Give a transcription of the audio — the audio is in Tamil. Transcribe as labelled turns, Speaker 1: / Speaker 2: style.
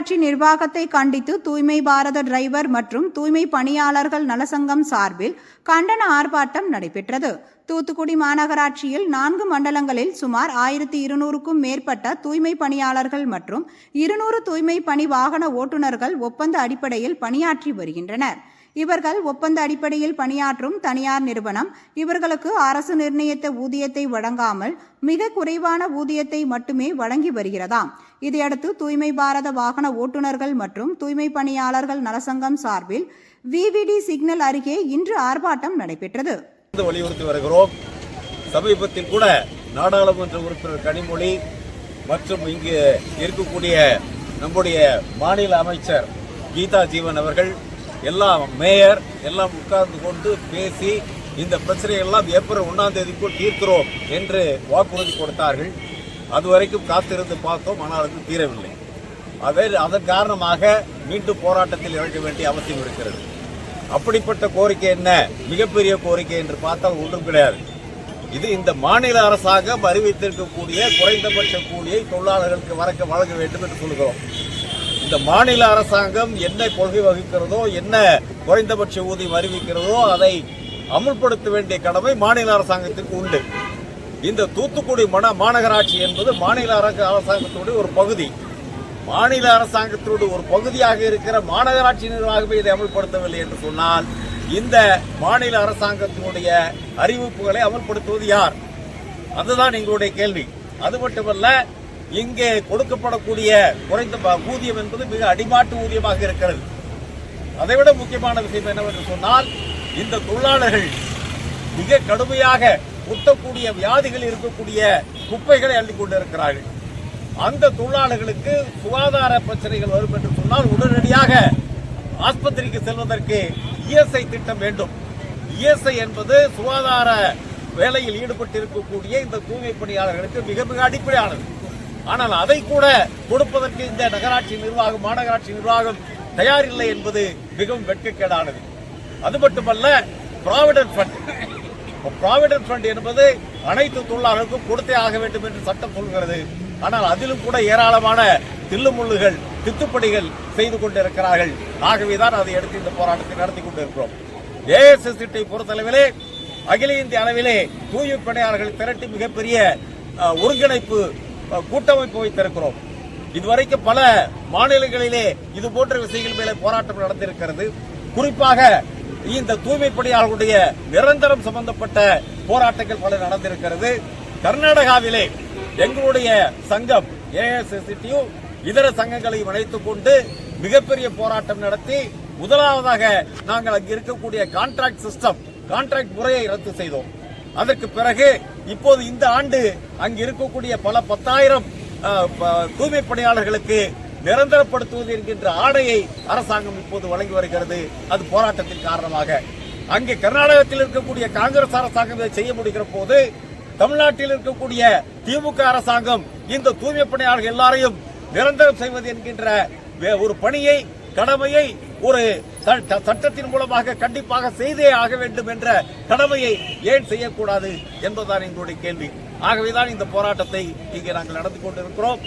Speaker 1: மாநகராட்சி நிர்வாகத்தை கண்டித்து தூய்மை பாரத டிரைவர் மற்றும் தூய்மை பணியாளர்கள் நலசங்கம் சார்பில் கண்டன ஆர்ப்பாட்டம் நடைபெற்றது. தூத்துக்குடி மாநகராட்சியில் 4 மண்டலங்களில் சுமார் 1200க்கும் மேற்பட்ட தூய்மை பணியாளர்கள் மற்றும் 200 தூய்மை பணி வாகன ஓட்டுநர்கள் ஒப்பந்த அடிப்படையில் பணியாற்றி வருகின்றனர். இவர்கள் ஒப்பந்த அடிப்படையில் பணியாற்றும் தனியார் நிறுவனம் இவர்களுக்கு அரசு நிர்ணயித்த ஊதியத்தை வழங்காமல் மிக குறைவான ஊதியத்தை மட்டுமே வழங்கி வருகிறதாம். இதையடுத்து தூய்மை பாரத வாகன ஓட்டுநர்கள் மற்றும் தூய்மை பணியாளர்கள் நலசங்கம் சார்பில் விவிடி சிக்னல் அருகே இன்று ஆர்ப்பாட்டம் நடைபெற்றது.
Speaker 2: வலியுறுத்தி வருகிறோம். சமீபத்தில் கூட நாடாளுமன்ற உறுப்பினர் கனிமொழி மற்றும் இங்கு இருக்கக்கூடிய நம்முடைய மாநில அமைச்சர் கீதா ஜீவன் அவர்கள் எல்லாம் மேயர் எல்லாம் உட்கார்ந்து கொண்டு பேசி இந்த பிரச்சனையெல்லாம் ஏப்ரல் 1ஆம் தேதிக்குள் தீர்க்கிறோம் என்று வாக்குறுதி கொடுத்தார்கள். அதுவரைக்கும் காத்திருந்து பார்த்தோம், ஆனால் அது தீரவில்லை. அதன் காரணமாக மீண்டும் போராட்டத்தில் இறங்க வேண்டிய அவசியம் இருக்கிறது. அப்படிப்பட்ட கோரிக்கை என்ன? மிகப்பெரிய கோரிக்கை என்று பார்த்தால் ஒன்றும் கிடையாது. இது இந்த மாநில அரசாங்கம் அறிவித்திருக்கக்கூடிய குறைந்தபட்ச கூலியை தொழிலாளர்களுக்கு வழங்க வேண்டும் என்று சொல்கிறோம். இந்த மாநில அரசாங்கம் என்ன கொள்கை வகிக்கிறதோ, என்ன குறைந்தபட்ச ஊதியம் அறிவிக்கிறதோ அதை அமுல்படுத்த வேண்டிய கடமை மாநில அரசாங்கத்திற்கு உண்டு. இந்த தூத்துக்குடி மாநகராட்சி என்பது மாநில அரசாங்கத்தினுடைய ஒரு பகுதி. மாநில அரசாங்கத்தினுடைய ஒரு பகுதியாக இருக்கிற மாநகராட்சி நிர்வாகமே இதை அமல்படுத்தவில்லை என்று சொன்னால் இந்த மாநில அரசாங்கத்தினுடைய அறிவிப்புகளை அமல்படுத்துவது யார்? அதுதான் எங்களுடைய கேள்வி. அது மட்டுமல்ல, இங்கே கொடுக்கப்படக்கூடிய குறைந்த ஊதியம் என்பது மிக அடிமாட்டு ஊதியமாக இருக்கிறது. அதைவிட முக்கியமான விஷயம் என்னவென்று சொன்னால், இந்த தொழிலாளர்கள் மிக கடுமையாக குத்தக்கூடிய வியாதிகள் இருக்கக்கூடிய குப்பைகளை அள்ளிக் கொண்டிருக்கிறார்கள். அந்த தொழிலாளர்களுக்கு சுகாதார பிரச்சனைகள் வரும் என்று சொன்னால் உடனடியாக ஆஸ்பத்திரிக்கு செல்வதற்கு இஎஸ்ஐ திட்டம் வேண்டும். இஎஸ்ஐ என்பது சுகாதார வேலையில் ஈடுபட்டிருக்கக்கூடிய இந்த தூய்மை பணியாளர்களுக்கு மிக மிக அடிப்படையானது. ஆனால் அதை கூட கொடுப்பதற்கு இந்த மாநகராட்சி நிர்வாகம் தயாரில்லை என்பது மிகவும் வெட்கக்கேடானது. அது மட்டுமல்ல, ப்ராவிடன்ட் ஃபண்ட் என்பது அனைத்து தொழிலாளர்களுக்கும் கொடுத்தே ஆக வேண்டும் என்று சட்டம் சொல்கிறது. ஆனால் அதிலும் கூட ஏராளமான தில்லுமுள்ளுகள் தித்துப்படிகள் செய்து கொண்டிருக்கிறார்கள். ஆகவேதான் அதை எடுத்து இந்த போராட்டத்தை நடத்தி கொண்டிருக்கிறோம். ஏஎஸ்எஸ்ஐ பொறுத்தளவிலே அகில இந்திய அளவிலே தூய்மை பணியாளர்கள் திரட்டி மிகப்பெரிய ஒருங்கிணைப்பு கூட்டமைப்பு வைத்திருக்கிறோம். இதுவரைக்கும் பல மாநிலங்களிலே இது போன்ற விஷயங்கள் மேலே போராட்டம் நடந்திருக்கிறது. குறிப்பாக இந்த தூய்மை பணியாளர்களுடைய நிரந்தரம் சம்பந்தப்பட்ட போராட்டங்கள் பல நடந்திருக்கிறது. கர்நாடகாவிலே எங்களுடைய சங்கம் ஏஎஸ்எஸ்டியு இதர சங்கங்களை இணைத்துக் கொண்டு மிகப்பெரிய போராட்டம் நடத்தி முதலாவதாக நாங்கள் அங்கு இருக்கக்கூடிய கான்ட்ராக்ட் முறையை ரத்து செய்தோம். அதற்கு பிறகு இப்போது இந்த ஆண்டு அங்கு இருக்கக்கூடிய பல 10,000 தூய்மை பணியாளர்களுக்கு நிரந்தரப்படுத்துவது என்கின்ற ஆணையை அரசாங்கம் இப்போது வழங்கி வருகிறது. அது போராட்டத்தின் காரணமாக. அங்கே கர்நாடகத்தில் இருக்கக்கூடிய காங்கிரஸ் அரசாங்கம் இதை செய்ய முடிகிற போது தமிழ்நாட்டில் இருக்கக்கூடிய திமுக அரசாங்கம் இந்த தூய்மை பணியாளர்கள் எல்லாரையும் நிரந்தரம் செய்வது என்கின்ற ஒரு பணியை கடமையை ஒரு சட்டத்தின் மூலமாக கண்டிப்பாக செய்தே ஆக வேண்டும் என்ற கடமையை ஏன் செய்யக்கூடாது என்பதுதான் எங்களுடைய கேள்வி. ஆகவேதான் இந்த போராட்டத்தை இங்கே நாங்கள் நடந்து கொண்டிருக்கிறோம்.